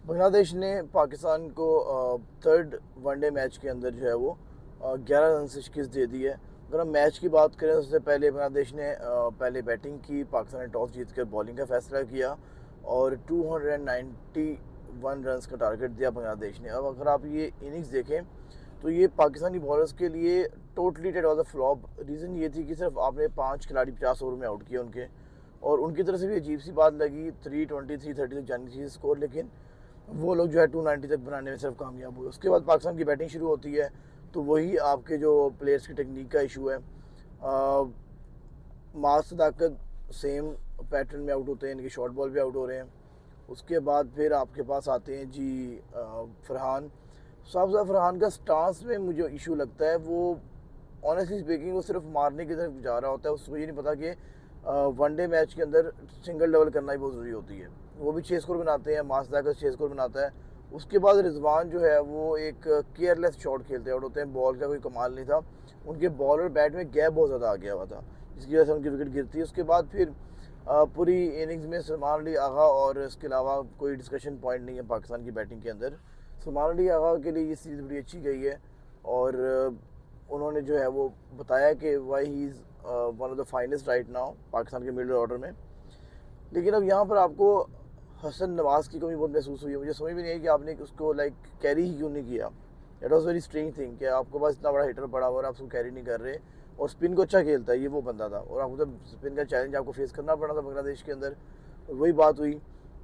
बांग्लादेश ने पाकिस्तान को third one day match के अंदर जो है वो 11 रन से शिकस्त दे दी है। अगर हम मैच की बात करें, उससे पहले बांग्लादेश ने पहले बैटिंग की। पाकिस्तान ने टॉस जीतकर बॉलिंग का फैसला किया और 291 रन्स का टारगेट दिया बांग्लादेश ने। अब अगर आप ये इनिंग्स देखें तो ये पाकिस्तानी बॉलर्स के लिए totally Ted was a flop. Reason ये थी कि सिर्फ आपने 5 खिलाड़ी 50 ओवर में आउट किए उनके, और उनकी तरफ से भी अजीब सी बात लगी। 320 330 तक जानी चाहिए स्कोर, लेकिन वो लोग जो है 290 तक बनाने में सिर्फ कामयाब हुए। उसके बाद पाकिस्तान की बैटिंग शुरू होती है, तो वही आपके जो प्लेयर्स की टेक्निक का इशू है। मास सदाकत सेम पैटर्न में आउट होते हैं, इनके शॉर्ट बॉल भी आउट हो रहे हैं। उसके बाद फिर आपके पास आते हैं जी फरहान साहब। फरहान का स्टांस में मुझे इशू लगता है। वो ऑनेस्टली स्पीकिंग वो सिर्फ मारने की तरफ जा रहा होता है। उसको ये नहीं पता कि वनडे मैच के अंदर सिंगल डबल करना ही बहुत ज़रूरी होती है। वो भी 6 स्कोर बनाते हैं, मासदा का 6 स्कोर बनाता है। उसके बाद रिजवान जो है वो एक केयरलेस शॉट खेलते आउट होते हैं। बॉल का कोई कमाल नहीं था, उनके बॉल और बैट में गैप बहुत ज़्यादा आ गया हुआ था, जिसकी वजह से उनकी विकेट गिरती है। उसके बाद फिर पूरी इनिंग्स में सलमान अली आगा और इसके अलावा कोई डिस्कशन पॉइंट नहीं है पाकिस्तान की बैटिंग के अंदर। सलमान अली आगा के लिए ये सीरीज़ बड़ी अच्छी गई है, और उन्होंने जो है वो बताया कि why he is one of the finest right now Pakistan के मिडल ऑर्डर में। लेकिन अब यहाँ पर आपको हसन नवाज़ की कमी बहुत महसूस हुई है। मुझे समझ भी नहीं है कि आपने उसको कैरी ही क्यों नहीं किया। That was very strange thing कि आपके पास इतना बड़ा हिटर पड़ा हुआ और आप उसको कैरी नहीं कर रहे, और स्पिन को अच्छा खेलता है, ये वो बंदा था, और आपको तो स्पिन का चैलेंज आपको फेस करना पड़ा था बांग्लादेश के अंदर। वही बात हुई,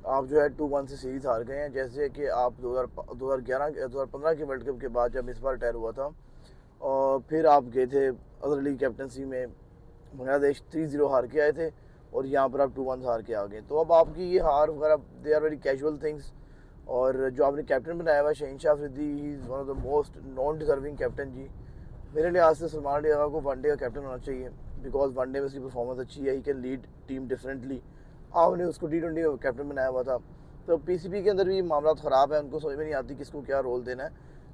आप जो है 2-1 से सीरीज़ हार गए हैं। जैसे कि आप 2015 के वर्ल्ड कप के बाद जब इस बार रिटायर हुआ था, और फिर आप गए थे अजहर अली की कैप्टनसी में, बांग्लादेश 3-0 हार के आए थे, और यहाँ पर आप 2-1 हार के आ गए। तो अब आपकी ये हार वगैरह they are very casual things. और जो आपने कैप्टन बनाया हुआ Shaheen Shah Afridi, he is one of the most non deserving captain ji. मेरे लिहाज से सलमान अली आगा को वनडे का कैप्टन होना चाहिए, बिकॉज वनडे में उसकी परफॉर्मेंस अच्छी है, he can lead team differently. आपने उसको T20 का कैप्टन बनाया हुआ था। तो PCB के अंदर भी मामला ख़राब है, उनको समझ में नहीं आती किसको क्या रोल देना है।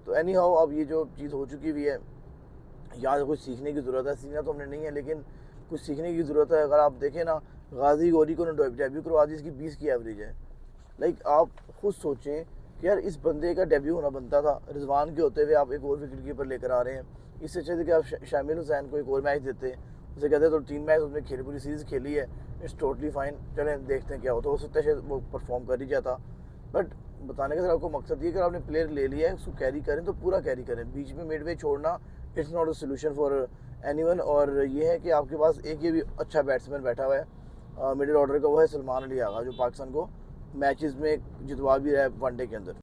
तो एनी हाउ अब ये जो चीज़ हो चुकी हुई है, यहाँ से कुछ सीखने की ज़रूरत है। सीखना तो हमने नहीं है, लेकिन कुछ सीखने की ज़रूरत है। अगर आप देखें ना, गाजी गौरी को डेब्यू करवा दी, इसकी 20 की एवरेज है। आप खुद सोचें कि यार इस बंदे का डेब्यू होना बनता था। रिजवान के होते हुए आप एक और विकेट कीपर लेकर आ रहे हैं। इससे अच्छे थे कि आप शामिल हुसैन को एक और मैच देते, उसे कहते तो 3 मैच उसने खेली, पूरी सीरीज़ खेली है, इट्स टोटली फाइन, चलें देखते हैं क्या होता है। हो सकता है शायद वो परफॉर्म कर ही जाता। बट बताने का सर आपको मकसद ये कि आपने प्लेयर ले लिया है, उसको कैरी करें तो पूरा कैरी करें। बीच में मिडवे छोड़ना it's not a solution for anyone. और ये है कि आपके पास एक ये भी अच्छा बैट्समैन बैठा हुआ है मिडिल ऑर्डर का, वो है सलमान अली आगा, जो पाकिस्तान को मैचेस में जितवा भी रहा है वनडे के अंदर।